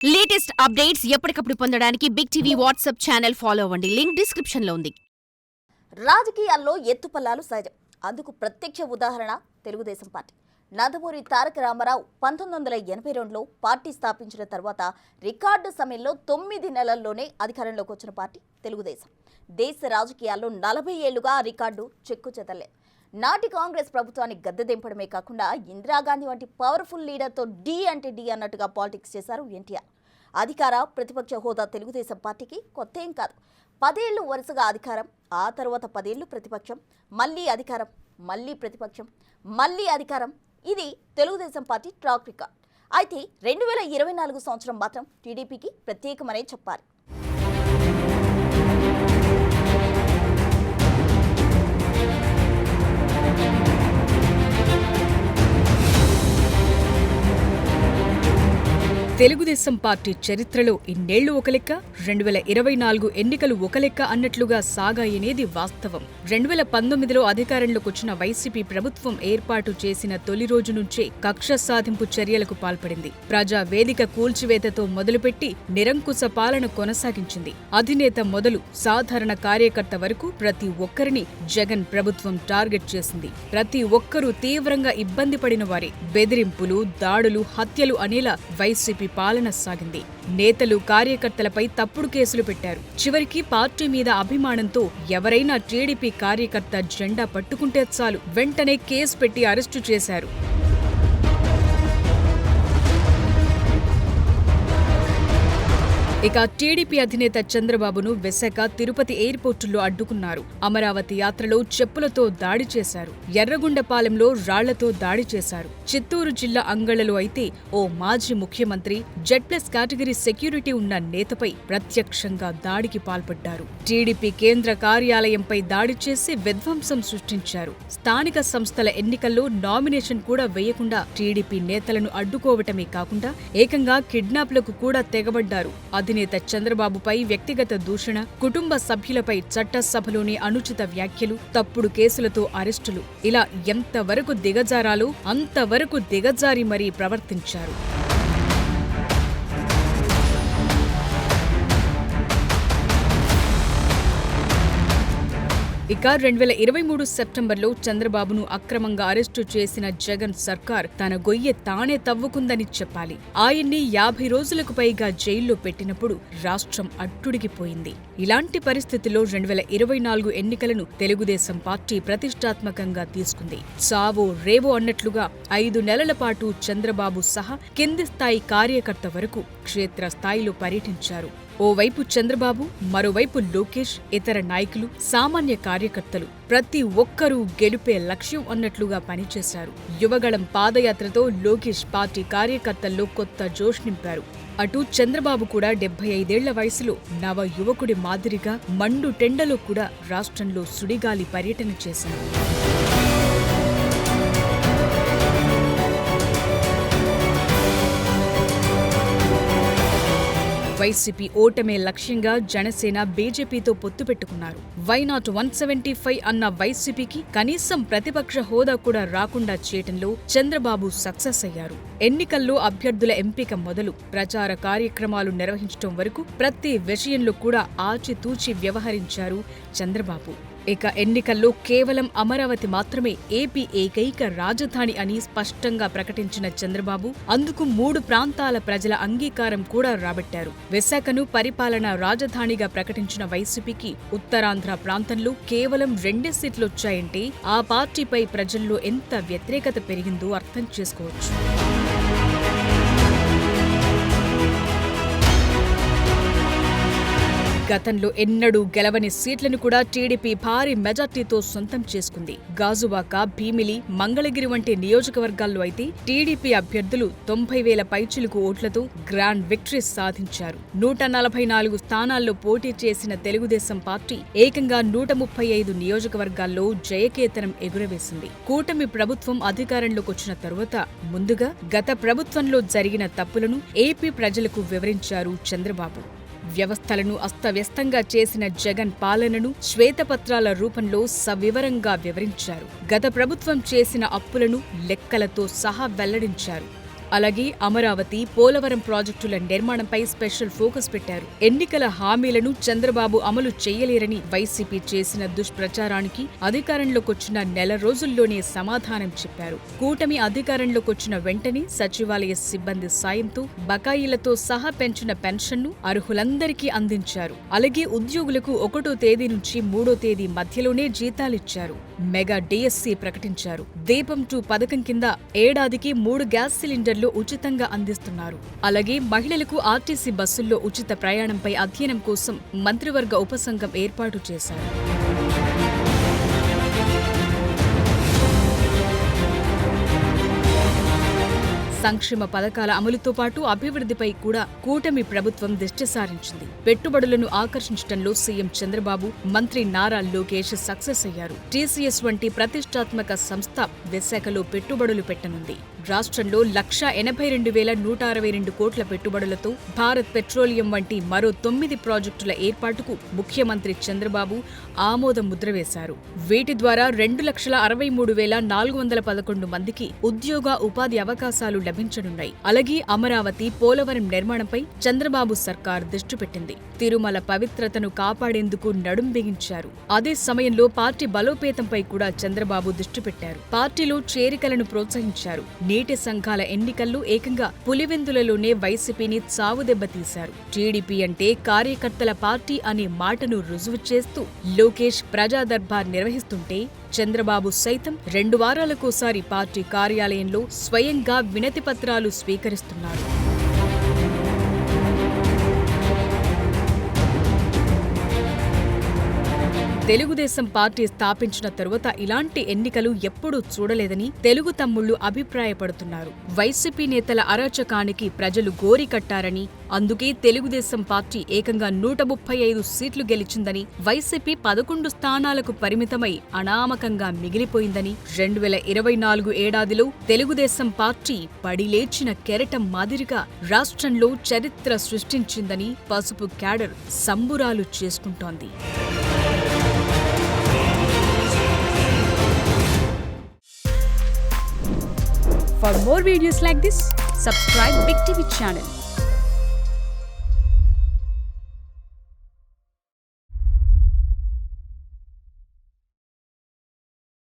Latest updates ఎప్పటికప్పుడు పొందడానికి big TV WhatsApp channel follow అవ్వండి. లింక్ డిస్క్రిప్షన్ లో ఉంది. రాజకీయాల్లో ఎత్తుపల్లాలు సహజం. అందుకు ప్రత్యక్ష ఉదాహరణ తెలుగుదేశం పార్టీ. నందమూరి తారక రామారావు 1982లో పార్టీ స్థాపించిన తర్వాత రికార్డు సమయంలో 9 నెలల్లోనే అధికారంలోకి వచ్చిన పార్టీ తెలుగుదేశం. దేశ రాజకీయాల్లో 40 ఏళ్లుగా ఆ రికార్డు చెక్కుచెదలలేదు. నాటి కాంగ్రెస్ ప్రభుత్వాన్ని గద్దెదింపడమే కాకుండా ఇందిరాగాంధీ వంటి పవర్ఫుల్ లీడర్తో డి అంటే డి అన్నట్టుగా పాలిటిక్స్ చేశారు ఎన్టీఆర్. అధికార ప్రతిపక్ష హోదా తెలుగుదేశం పార్టీకి కొత్త ఏం కాదు. 10 ఏళ్లు వరుసగా అధికారం, ఆ తర్వాత 10 ఏళ్లు ప్రతిపక్షం, మళ్లీ అధికారం, మళ్లీ ప్రతిపక్షం, మళ్లీ అధికారం. ఇది తెలుగుదేశం పార్టీ ట్రాక్ రికార్డ్. అయితే 2024 సంవత్సరం మాత్రం టీడీపీకి ప్రత్యేకమనే చెప్పాలి. తెలుగుదేశం పార్టీ చరిత్రలో ఇన్నేళ్లు ఒక లెక్క, 2024 ఎన్నికలు ఒక లెక్క అన్నట్లుగా సాగాయనేది వాస్తవం. 2019లో అధికారంలోకొచ్చిన వైసీపీ ప్రభుత్వం ఏర్పాటు చేసిన తొలి రోజు నుంచే కక్ష సాధింపు చర్యలకు పాల్పడింది. ప్రజా వేదిక కూల్చివేతతో మొదలుపెట్టి నిరంకుశ పాలన కొనసాగించింది. అధినేత మొదలు సాధారణ కార్యకర్త వరకు ప్రతి ఒక్కరిని జగన్ ప్రభుత్వం టార్గెట్ చేసింది. ప్రతి ఒక్కరూ తీవ్రంగా ఇబ్బంది పడిన వారే. బెదిరింపులు, దాడులు, హత్యలు అనేలా వైసీపీ పాలన సాగింది. నేతలు, కార్యకర్తలపై తప్పుడు కేసులు పెట్టారు. చివరికి పార్టీ మీద అభిమానంతో ఎవరైనా టీడీపీ కార్యకర్త జెండా పట్టుకుంటే చాలు వెంటనే కేసు పెట్టి అరెస్టు చేశారు. ఇక టీడీపీ అధినేత చంద్రబాబును విశాఖ, తిరుపతి ఎయిర్పోర్టుల్లో అడ్డుకున్నారు. అమరావతి యాత్రలో చెప్పులతో దాడి చేశారు. ఎర్రగుండపాలెంలో రాళ్లతో దాడి చేశారు. చిత్తూరు జిల్లా అంగళ్లలో అయితే ఓ మాజీ ముఖ్యమంత్రి, జెడ్+ కేటగిరీ సెక్యూరిటీ ఉన్న నేతపై ప్రత్యక్షంగా దాడికి పాల్పడ్డారు. టీడీపీ కేంద్ర కార్యాలయంపై దాడి చేసి విధ్వంసం సృష్టించారు. స్థానిక సంస్థల ఎన్నికల్లో నామినేషన్ కూడా వేయకుండా టీడీపీ నేతలను అడ్డుకోవటమే కాకుండా ఏకంగా కిడ్నాప్లకు కూడా తెగబడ్డారు. అధినేత చంద్రబాబుపై వ్యక్తిగత దూషణ, కుటుంబ సభ్యులపై చట్టసభలోని అనుచిత వ్యాఖ్యలు, తప్పుడు కేసులతో అరెస్టులు, ఇలా ఎంతవరకు దిగజారాలో అంతవరకు దిగజారి మరీ ప్రవర్తించారు. ఇక 2023 సెప్టెంబర్లో చంద్రబాబును అక్రమంగా అరెస్టు చేసిన జగన్ సర్కార్ తన గొయ్యె తానే తవ్వుకుందని చెప్పాలి. ఆయన్ని 50 రోజులకు పైగా జైల్లో పెట్టినప్పుడు రాష్ట్రం అట్టుడిగిపోయింది. ఇలాంటి పరిస్థితుల్లో 2024 ఎన్నికలను తెలుగుదేశం పార్టీ ప్రతిష్టాత్మకంగా తీసుకుంది. చావో రేవో అన్నట్లుగా 5 నెలల పాటు చంద్రబాబు సహా కింది స్థాయి కార్యకర్త వరకు క్షేత్రస్థాయిలో పర్యటించారు. ఓవైపు చంద్రబాబు, మరోవైపు లోకేష్, ఇతర నాయకులు, సామాన్య కార్యకర్తలు ప్రతి ఒక్కరూ గెలుపే లక్ష్యం అన్నట్లుగా పనిచేశారు. యువగళం పాదయాత్రతో లోకేష్ పార్టీ కార్యకర్తల్లో కొత్త జోష్ నింపారు. అటు చంద్రబాబు కూడా 75 ఏళ్ల వయసులో నవ యువకుడి మాదిరిగా మండు టెండలో కూడా రాష్ట్రంలో సుడిగాలి పర్యటన చేశారు. వైసీపీ ఓటమే లక్ష్యంగా జనసేన, బీజేపీతో పొత్తు పెట్టుకున్నారు. వైనాట్ 175 అన్న వైసీపీకి కనీసం ప్రతిపక్ష హోదా కూడా రాకుండా చేయటంలో చంద్రబాబు సక్సెస్ అయ్యారు. ఎన్నికల్లో అభ్యర్థుల ఎంపిక మొదలు ప్రచార కార్యక్రమాలు నిర్వహించడం వరకు ప్రతి విషయంలో కూడా ఆచితూచి వ్యవహరించారు చంద్రబాబు. ఇక ఎన్నికల్లో కేవలం అమరావతి మాత్రమే ఏపీ ఏకైక రాజధాని అని స్పష్టంగా ప్రకటించిన చంద్రబాబు అందుకు 3 ప్రాంతాల ప్రజల అంగీకారం కూడా రాబట్టారు. విశాఖను పరిపాలనా రాజధానిగా ప్రకటించిన వైసీపీకి ఉత్తరాంధ్ర ప్రాంతంలో కేవలం 2 సీట్లొచ్చాయంటే ఆ పార్టీపై ప్రజల్లో ఎంత వ్యతిరేకత పెరిగిందో అర్థం చేసుకోవచ్చు. గతంలో ఎన్నడూ గెలవని సీట్లను కూడా టీడీపీ భారీ మెజార్టీతో సొంతం చేసుకుంది. గాజువాక, భీమిలి, మంగళగిరి వంటి నియోజకవర్గాల్లో అయితే టీడీపీ అభ్యర్థులు 90,000 పైచిలుకు ఓట్లతో గ్రాండ్ విక్టరీ సాధించారు. 144 స్థానాల్లో పోటీ చేసిన తెలుగుదేశం పార్టీ ఏకంగా 135 నియోజకవర్గాల్లో జయకేతనం ఎగురవేసింది. కూటమి ప్రభుత్వం అధికారంలోకొచ్చిన తరువాత ముందుగా గత ప్రభుత్వంలో జరిగిన తప్పులను ఏపీ ప్రజలకు వివరించారు చంద్రబాబు. వ్యవస్థలను అస్తవ్యస్తంగా చేసిన జగన్ పాలనను శ్వేతపత్రాల రూపంలో సవివరంగా వివరించారు. గత ప్రభుత్వం చేసిన అప్పులను లెక్కలతో సహా వెల్లడించారు. అలాగే అమరావతి, పోలవరం ప్రాజెక్టుల నిర్మాణంపై స్పెషల్ ఫోకస్ పెట్టారు. ఎన్నికల హామీలను చంద్రబాబు అమలు చేయలేరని వైసీపీ చేసిన దుష్ప్రచారానికి అధికారంలోకొచ్చిన నెల రోజుల్లోనే సమాధానం చెప్పారు. కూటమి అధికారంలోకొచ్చిన వెంటనే సచివాలయ సిబ్బంది సాయంతో బకాయిలతో సహా పెంచిన పెన్షన్ను అర్హులందరికీ అందించారు. అలాగే ఉద్యోగులకు 1వ తేదీ నుంచి 3వ తేదీ మధ్యలోనే జీతాలిచ్చారు. మెగా డిఎస్సి ప్రకటించారు. దీపం 2 పథకం కింద ఏడాదికి 3 గ్యాస్ సిలిండర్లు ఉచితంగా అందిస్తున్నారు. అలాగే మహిళలకు ఆర్టీసీ బస్సుల్లో ఉచిత ప్రయాణంపై అధ్యయనం కోసం మంత్రివర్గ ఉపసంఘం ఏర్పాటు చేశారు. సంక్షేమ పథకాల అమలుతో పాటు అభివృద్ధిపై కూడా కూటమి ప్రభుత్వం దృష్టి సారించింది. పెట్టుబడులను ఆకర్షించడంలో సీఎం చంద్రబాబు, మంత్రి నారా లోకేష్ సక్సెస్ అయ్యారు. టీసీఎస్ వంటి ప్రతిష్టాత్మక సంస్థ విశాఖలో పెట్టుబడులు పెట్టనుంది. రాష్ట్రంలో 1,82,162 కోట్ల పెట్టుబడులతో భారత్ పెట్రోలియం వంటి మరో 9 ప్రాజెక్టుల ఏర్పాటుకు ముఖ్యమంత్రి చంద్రబాబు ఆమోద ముద్ర వేశారు. వీటి ద్వారా 2,63,411 మందికి ఉద్యోగ ఉపాధి అవకాశాలు లభించనున్నాయి. అలాగే అమరావతి, పోలవరం నిర్మాణంపై చంద్రబాబు సర్కార్ దృష్టి పెట్టింది. తిరుమల పవిత్రతను కాపాడేందుకు నడుం బిగించారు. అదే సమయంలో పార్టీ బలోపేతంపై కూడా చంద్రబాబు దృష్టి పెట్టారు. పార్టీలో చేరికలను ప్రోత్సహించారు. నేటి సంఘాల ఎన్నికల్లో ఏకంగా పులివెందులలోనే వైసీపీని చావుదెబ్బతీశారు. టీడీపీ అంటే కార్యకర్తల పార్టీ అనే మాటను రుజువు చేస్తూ లోకేష్ ప్రజా దర్బార్ నిర్వహిస్తుంటే చంద్రబాబు సైతం 2 వారాలకోసారి పార్టీ కార్యాలయంలో స్వయంగా వినతిపత్రాలు స్వీకరిస్తున్నారు. తెలుగుదేశం పార్టీ స్థాపించిన తరువాత ఇలాంటి ఎన్నికలు ఎప్పుడూ చూడలేదని తెలుగు తమ్ముళ్లు అభిప్రాయపడుతున్నారు. వైసీపీ నేతల అరాచకానికి ప్రజలు గోరి కట్టారని, అందుకే తెలుగుదేశం పార్టీ ఏకంగా 135 సీట్లు గెలిచిందని, వైసీపీ 11 స్థానాలకు పరిమితమై అనామకంగా మిగిలిపోయిందని, 2024 ఏడాదిలో తెలుగుదేశం పార్టీ పడిలేచిన కెరటం మాదిరిగా రాష్ట్రంలో చరిత్ర సృష్టించిందని పసుపు క్యాడర్ సంబురాలు చేసుకుంటోంది. For more videos like this, subscribe Big TV channel.